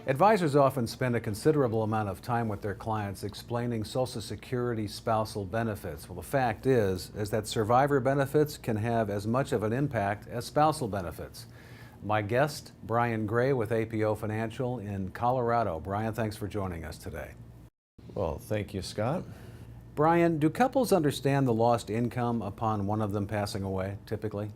Advisors often spend a considerable amount of time with their clients explaining Social Security spousal benefits. Well, the fact is that survivor benefits can have as much of an impact as spousal benefits. My guest, Brian Gray with APO Financial in Colorado. Brian, thanks for joining us today. Well, thank you, Scott. Brian, do couples understand the lost income upon one of them passing away, typically?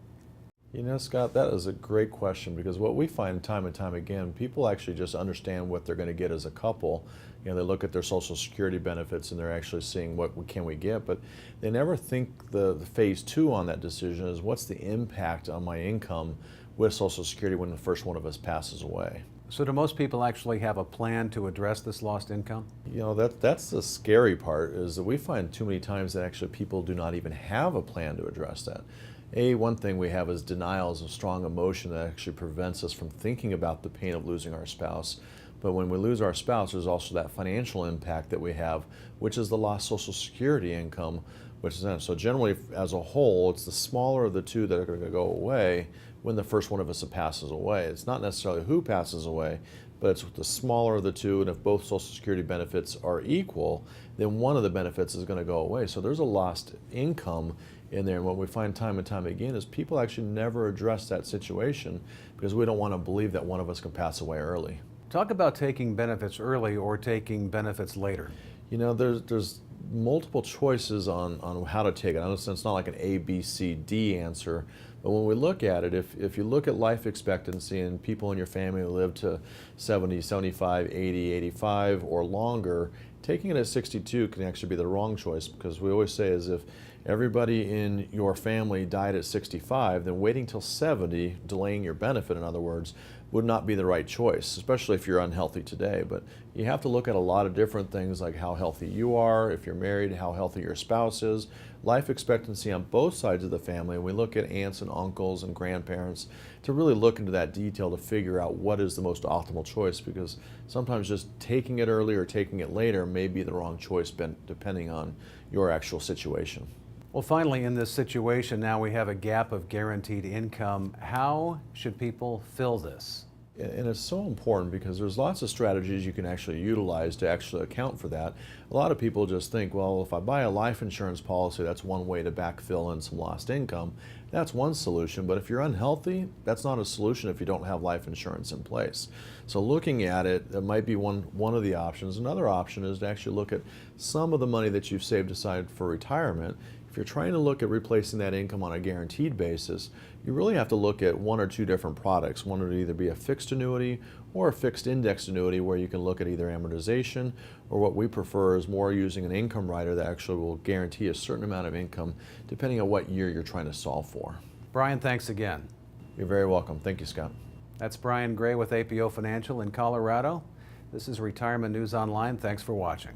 You know, Scott, that is a great question, because what we find time and time again, people actually just understand what they're going to get as a couple. You know, they look at their Social Security benefits and they're actually seeing what can we get, but they never think the phase two on that decision is what's the impact on my income with Social Security when the first one of us passes away. So do most people actually have a plan to address this lost income? You know, that's the scary part, is that we find too many times that actually people do not even have a plan to address that. One thing we have is denials of strong emotion that actually prevents us from thinking about the pain of losing our spouse. But when we lose our spouse, there's also that financial impact that we have, which is the lost Social Security income, which is so generally as a whole, it's the smaller of the two that are going to go away when the first one of us passes away. It's not necessarily who passes away, but it's the smaller of the two, and if both Social Security benefits are equal, then one of the benefits is going to go away. So there's a lost income in there, and what we find time and time again is people actually never address that situation because we don't want to believe that one of us can pass away early. Talk about taking benefits early or taking benefits later. You know, there's multiple choices on how to take it. I understand it's not like an A, B, C, D answer, but when we look at it, if you look at life expectancy and people in your family live to 70, 75, 80, 85 or longer, taking it at 62 can actually be the wrong choice, because we always say is if everybody in your family died at 65, then waiting till 70, delaying your benefit in other words, would not be the right choice, especially if you're unhealthy today. But you have to look at a lot of different things, like how healthy you are, if you're married, how healthy your spouse is, life expectancy on both sides of the family. And we look at aunts and uncles and grandparents to really look into that detail to figure out what is the most optimal choice, because sometimes just taking it early or taking it later may be the wrong choice depending on your actual situation. Well, finally, in this situation now we have a gap of guaranteed income. How should people fill this? And it's so important because there's lots of strategies you can actually utilize to actually account for that. A lot of people just think, well, if I buy a life insurance policy, that's one way to backfill in some lost income. That's one solution, but if you're unhealthy, that's not a solution if you don't have life insurance in place. So looking at it, that might be one of the options. Another option is to actually look at some of the money that you've saved aside for retirement. If you're trying to look at replacing that income on a guaranteed basis, you really have to look at one or two different products. One would either be a fixed annuity or a fixed indexed annuity, where you can look at either amortization, or what we prefer is more using an income rider that actually will guarantee a certain amount of income depending on what year you're trying to solve for. Brian, thanks again. You're very welcome. Thank you, Scott. That's Brian Gray with APO Financial in Colorado. This is Retirement News Online. Thanks for watching.